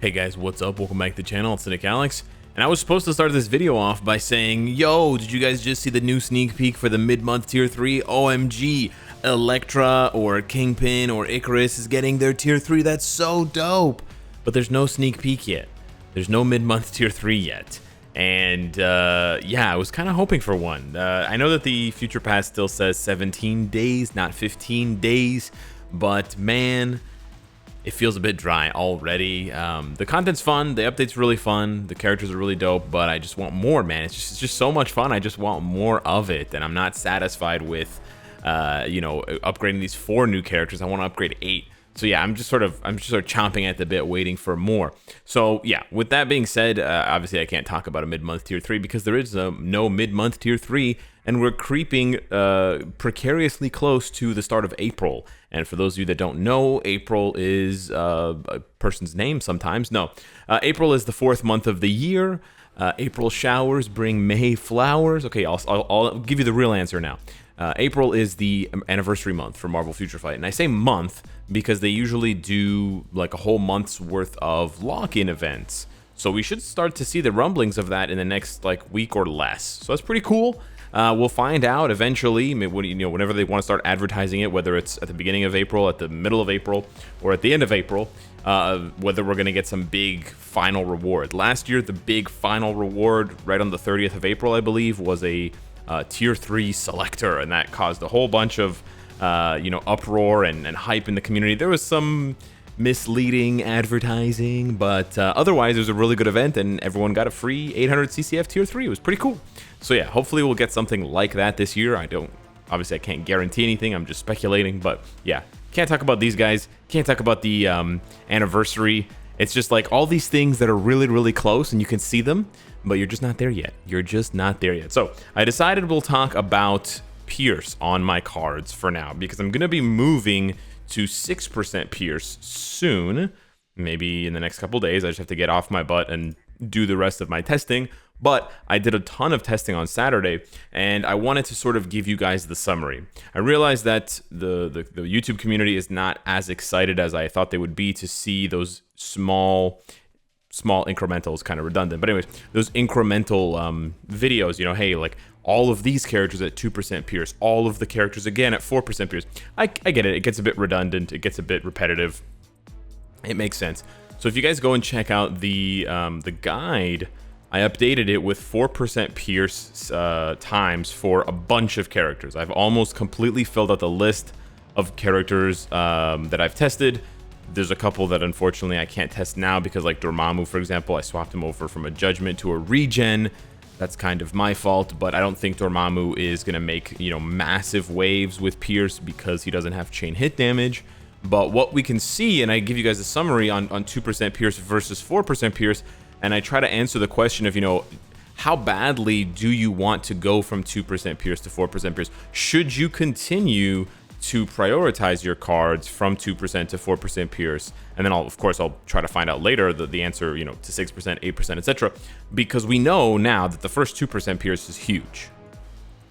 Hey guys, what's up? Welcome back to the channel. It's Cynicalex. And I was supposed to start this video off by saying, yo, did you guys just see the new sneak peek for the mid-month tier 3? OMG, Electra or Kingpin or Icarus is getting their tier 3. That's so dope. But there's no sneak peek yet. There's no mid-month tier 3 yet. And yeah, I was kind of hoping for one. I know that the Future Pass still says 17 days, not 15 days. But man, it feels a bit dry already. The content's fun, the update's really fun, the characters are really dope, but I just want more, man. It's just so much fun. I just want more of it, and I'm not satisfied with, you know, upgrading these 4 new characters. I want to upgrade 8. So yeah, I'm just sort of chomping at the bit, waiting for more. So yeah, with that being said, obviously I can't talk about a mid-month tier 3 because there is no mid-month tier 3, and we're creeping precariously close to the start of April. And for those of you that don't know, April is a person's name sometimes. No, April is the 4th month of the year. April showers bring May flowers. Okay, I'll give you the real answer now. April is the anniversary month for Marvel Future Fight, and I say month because they usually do like a whole month's worth of lock-in events. So we should start to see the rumblings of that in the next like week or less. So that's pretty cool. We'll find out eventually, you know, whenever they want to start advertising it, whether it's at the beginning of April, at the middle of April, or at the end of April, whether we're going to get some big final reward. Last year, the big final reward right on the 30th of April, I believe, was a tier 3 selector, and that caused a whole bunch of you know, uproar and hype in the community. There was some misleading advertising, but otherwise it was a really good event, and everyone got a free 800 CCF tier 3. It was pretty cool. So yeah, hopefully we'll get something like that this year. Obviously I can't guarantee anything, I'm just speculating, but yeah, can't talk about these guys, can't talk about the anniversary. It's just like all these things that are really, really close and you can see them, but you're just not there yet. You're just not there yet. So I decided we'll talk about Pierce on my cards for now, because I'm going to be moving to 6% Pierce soon. Maybe in the next couple days. I just have to get off my butt and do the rest of my testing. But I did a ton of testing on Saturday, and I wanted to sort of give you guys the summary. I realized that the YouTube community is not as excited as I thought they would be to see those small incrementals, kind of redundant. But anyways, those incremental videos, you know, hey, like all of these characters at 2% Pierce, all of the characters again at 4% Pierce. I get it. It gets a bit redundant. It gets a bit repetitive. It makes sense. So if you guys go and check out the guide, I updated it with 4% Pierce times for a bunch of characters. I've almost completely filled out the list of characters that I've tested. There's a couple that unfortunately I can't test now because, like Dormammu, for example, I swapped him over from a Judgment to a Regen. That's kind of my fault, but I don't think Dormammu is going to make, you know, massive waves with Pierce because he doesn't have chain hit damage. But what we can see, and I give you guys a summary on 2% Pierce versus 4% Pierce, and I try to answer the question of, you know, how badly do you want to go from 2% Pierce to 4% Pierce? Should you continue to prioritize your cards from 2% to 4% Pierce? And then of course I'll try to find out later the answer, you know, to 6%, 8%, etc. Because we know now that the first 2% Pierce is huge.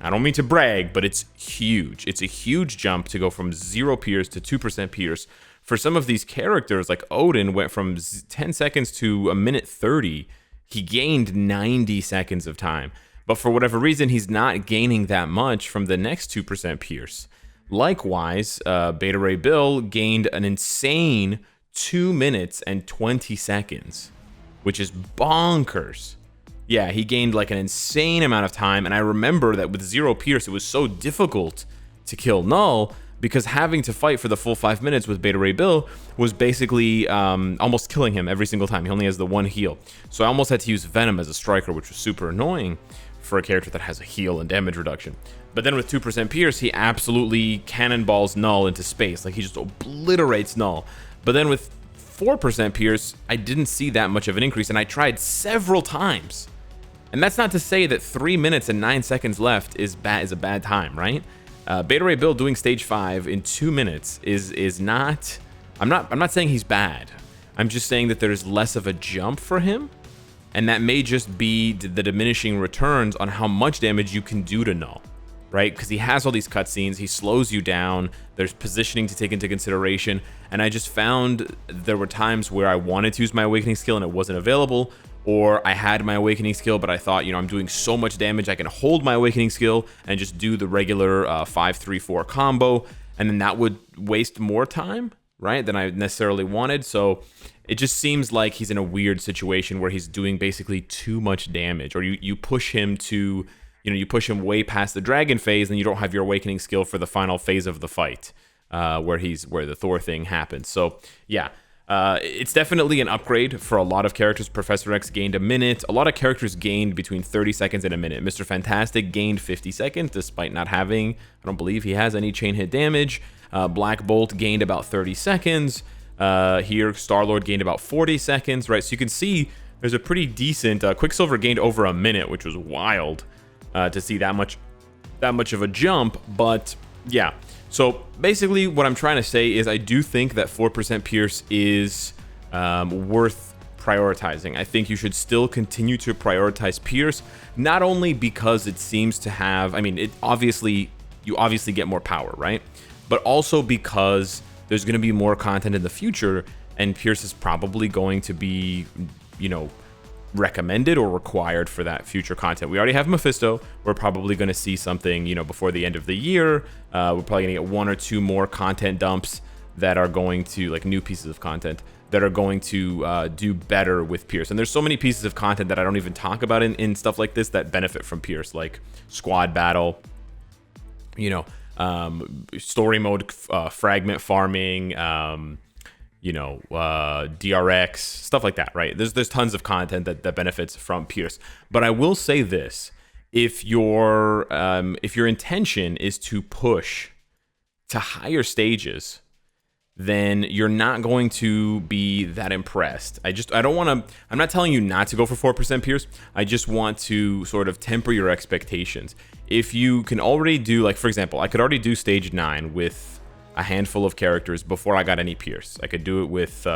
I don't mean to brag, but it's huge. It's a huge jump to go from 0 Pierce to 2% Pierce. For some of these characters, like Odin went from 10 seconds to a minute 30. He gained 90 seconds of time. But for whatever reason, he's not gaining that much from the next 2% Pierce. Likewise, Beta Ray Bill gained an insane 2 minutes and 20 seconds, which is bonkers. Yeah, he gained like an insane amount of time, and I remember that with 0 Pierce, it was so difficult to kill Null because having to fight for the full 5 minutes with Beta Ray Bill was basically almost killing him every single time. He only has the 1 heal. So I almost had to use Venom as a striker, which was super annoying for a character that has a heal and damage reduction. But then with 2% Pierce, he absolutely cannonballs Null into space. Like, he just obliterates Null. But then with 4% Pierce, I didn't see that much of an increase, and I tried several times. And that's not to say that 3 minutes and 9 seconds left is a bad time, right? Beta Ray Bill doing stage 5 in 2 minutes is not... I'm not saying he's bad. I'm just saying that there's less of a jump for him, and that may just be the diminishing returns on how much damage you can do to Null. right? Because he has all these cutscenes, he slows you down, there's positioning to take into consideration, and I just found there were times where I wanted to use my awakening skill and it wasn't available, or I had my awakening skill, but I thought, I'm doing so much damage, I can hold my awakening skill and just do the regular 5-3-4 combo, and then that would waste more time, right, than I necessarily wanted. So it just seems like he's in a weird situation where he's doing basically too much damage, or you push him to, you push him way past the dragon phase, and you don't have your awakening skill for the final phase of the fight, where the Thor thing happens. So yeah, it's definitely an upgrade for a lot of characters. Professor X gained a minute. A lot of characters gained between 30 seconds and a minute. Mr. Fantastic gained 50 seconds, despite not having, I don't believe he has any chain hit damage. Black Bolt gained about 30 seconds. Here, Star-Lord gained about 40 seconds, right? So you can see there's a pretty decent, Quicksilver gained over a minute, which was wild to see that much of a jump. But yeah, so basically what I'm trying to say is I do think that 4% Pierce is worth prioritizing. I think you should still continue to prioritize Pierce, not only because it seems to have, you obviously get more power, right? But also because there's going to be more content in the future, and Pierce is probably going to be, recommended or required for that future content. We already have Mephisto. We're probably going to see something, before the end of the year. We're probably going to get 1 or 2 more content dumps that are going to, like, new pieces of content that are going to do better with Pierce. And there's so many pieces of content that I don't even talk about in stuff like this that benefit from Pierce, like squad battle, story mode, fragment farming, DRX, stuff like that, right? There's tons of content that benefits from Pierce. But I will say this: if your intention is to push to higher stages, then you're not going to be that impressed. I'm not telling you not to go for 4% Pierce. I just want to sort of temper your expectations. If you can already do, like, for example, I could already do stage 9 with a handful of characters before I got any Pierce. I could do it with,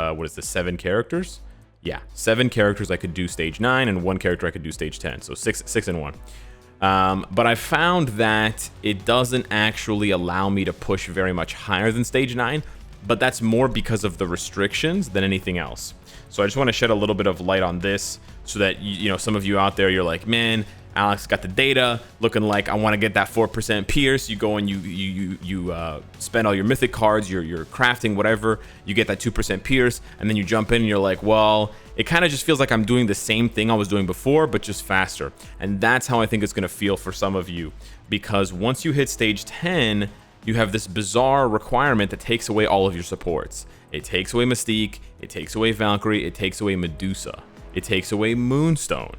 7 characters? Yeah, 7 characters I could do stage 9, and 1 character I could do stage 10. So 6 and 1. But I found that it doesn't actually allow me to push very much higher than stage 9, but that's more because of the restrictions than anything else. So I just want to shed a little bit of light on this so that, some of you out there, you're like, man, Alex got the data, looking like I want to get that 4% Pierce. You go and you spend all your mythic cards, your crafting, whatever. You get that 2% Pierce, and then you jump in and you're like, well, it kind of just feels like I'm doing the same thing I was doing before, but just faster. And that's how I think it's going to feel for some of you, because once you hit stage 10, you have this bizarre requirement that takes away all of your supports. It takes away Mystique, it takes away Valkyrie, it takes away Medusa, it takes away Moonstone.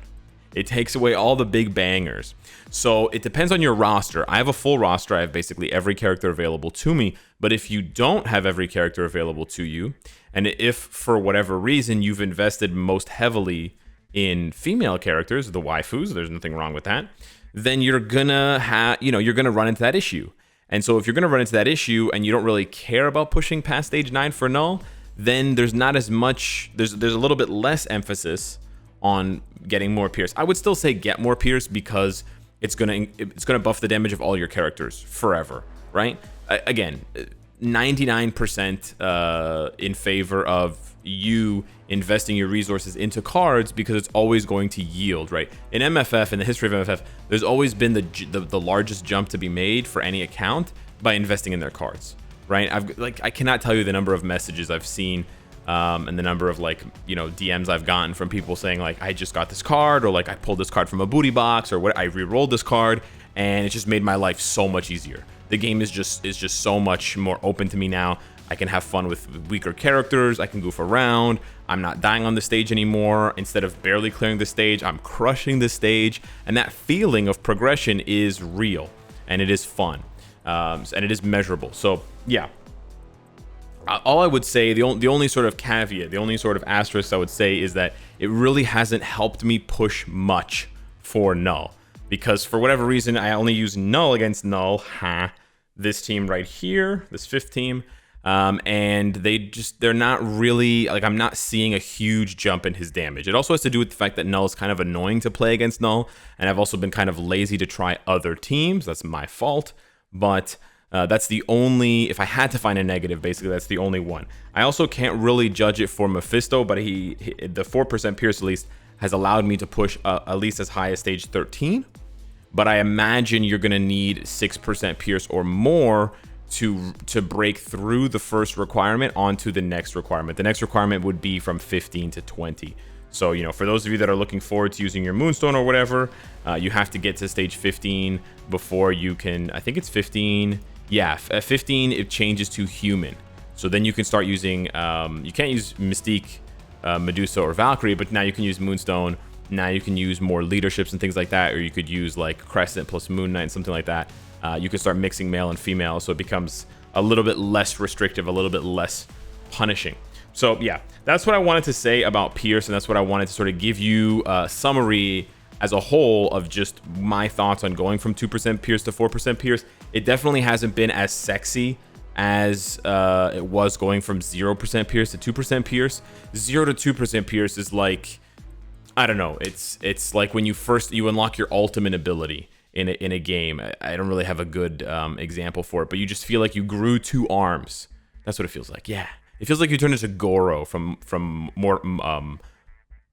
It takes away all the big bangers. So it depends on your roster. I have a full roster. I have basically every character available to me. But if you don't have every character available to you, and if for whatever reason you've invested most heavily in female characters, the waifus, there's nothing wrong with that, then you're gonna run into that issue. And so if you're gonna run into that issue and you don't really care about pushing past stage 9 for null, then there's not as much, there's a little bit less emphasis on getting more Pierce. I would still say get more Pierce because it's gonna buff the damage of all your characters forever, right? Again, 99% in favor of you investing your resources into cards because it's always going to yield, right? In MFF, in the history of MFF, there's always been the largest jump to be made for any account by investing in their cards, right? I cannot tell you the number of messages I've seen and the number of DMs I've gotten from people saying like, I just got this card, or like I pulled this card from a booty box, or what, I re-rolled this card and it just made my life so much easier. The game is just so much more open to me now. I can have fun with weaker characters. I can goof around. I'm not dying on the stage anymore. Instead of barely clearing the stage, I'm crushing the stage. And that feeling of progression is real, and it is fun, and it is measurable. So yeah, all I would say, the only sort of caveat, the only sort of asterisk I would say is that it really hasn't helped me push much for null. Because for whatever reason, I only use null against null. This team right here, this 5th team, And they're not really, like, I'm not seeing a huge jump in his damage. It also has to do with the fact that Null is kind of annoying to play against Null, and I've also been kind of lazy to try other teams. That's my fault, but that's the only, if I had to find a negative, basically that's the only one. I also can't really judge it for Mephisto, but the 4% Pierce at least has allowed me to push at least as high as stage 13, but I imagine you're going to need 6% Pierce or more to break through the first requirement onto the next requirement. The next requirement would be from 15 to 20. So, you know, for those of you that are looking forward to using your Moonstone or whatever, you have to get to stage 15 before you can, I think it's 15. Yeah, at 15, it changes to human. So then you can start using, you can't use Mystique, Medusa, or Valkyrie, but now you can use Moonstone. Now you can use more leaderships and things like that, or you could use like Crescent plus Moon Knight, something like that. You can start mixing male and female, so it becomes a little bit less restrictive, a little bit less punishing. So yeah, that's what I wanted to say about Pierce, and that's what I wanted to sort of give you a summary as a whole of just my thoughts on going from 2% Pierce to 4% Pierce. It definitely hasn't been as sexy as it was going from 0% Pierce to 2% Pierce. 0 to 2% Pierce is like, I don't know, it's like when you unlock your ultimate ability in a game. I don't really have a good example for it, but you just feel like you grew 2 arms. That's what it feels like. Yeah, it feels like you turned into Goro from Mortal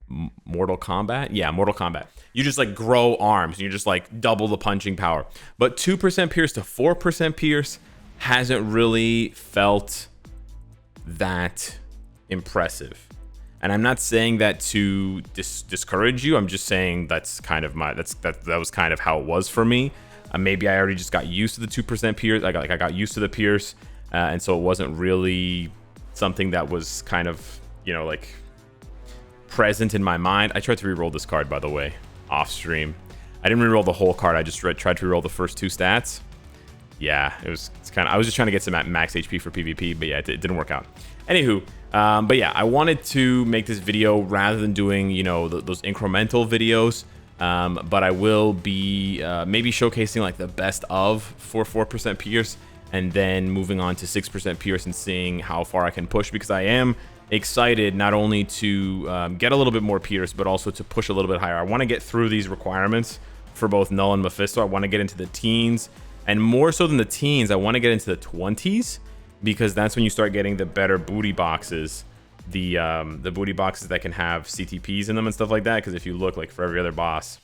Kombat. Yeah, Mortal Kombat. You just like grow arms, and you just like double the punching power. But 2% Pierce to 4% Pierce hasn't really felt that impressive. And I'm not saying that to discourage you. I'm just saying that's kind of that was kind of how it was for me. Maybe I already just got used to the 2% Pierce. I got used to the Pierce, and so it wasn't really something that was kind of, you know, like present in my mind. I tried to re-roll this card, by the way, off stream. I didn't re-roll the whole card. I just tried to re-roll the first 2 stats. Yeah, it's kind of, I was just trying to get some max HP for PvP, but yeah, it didn't work out. Anywho, but yeah, I wanted to make this video rather than doing, you know, those incremental videos, but I will be maybe showcasing like the best of for 4% Pierce, and then moving on to 6% Pierce and seeing how far I can push, because I am excited not only to get a little bit more Pierce, but also to push a little bit higher. I want to get through these requirements for both Null and Mephisto. I want to get into the teens, and more so than the teens, I want to get into the 20s, because that's when you start getting the better booty boxes, the booty boxes that can have CTPs in them and stuff like that. Because if you look, like, for every other boss,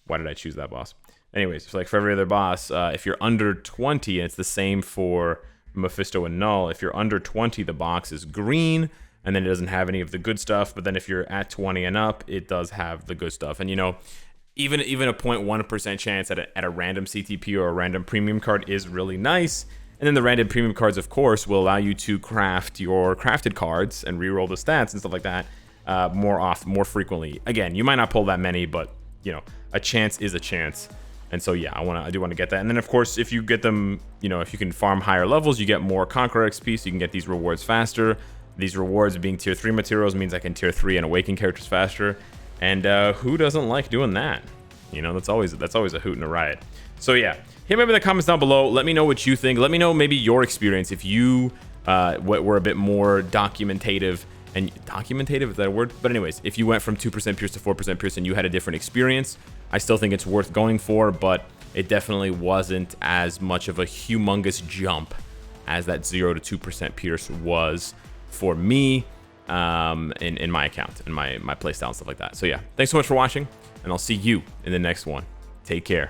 why did I choose that boss? Anyways, so like for every other boss, if you're under 20, and it's the same for Mephisto and Null, if you're under 20, the box is green, and then it doesn't have any of the good stuff. But then if you're at 20 and up, it does have the good stuff. And, you know, even a 0.1% chance at a random CTP or a random premium card is really nice. And then the random premium cards, of course, will allow you to craft your crafted cards and reroll the stats and stuff like that more frequently. Again, you might not pull that many, but, you know, a chance is a chance. And so yeah, I do want to get that. And then of course, if you get them, you know, if you can farm higher levels, you get more Conqueror XP, so you can get these rewards faster. These rewards being tier 3 materials means I can tier 3 and awaken characters faster. And who doesn't like doing that? You know, that's always a hoot and a riot. So yeah, hit me up in the comments down below. Let me know what you think. Let me know maybe your experience, if you were a bit more documentative. And documentative, is that a word? But anyways, if you went from 2% Pierce to 4% Pierce and you had a different experience, I still think it's worth going for, but it definitely wasn't as much of a humongous jump as that 0 to 2% Pierce was for me in my account and my playstyle and stuff like that. So yeah, thanks so much for watching, and I'll see you in the next one. Take care.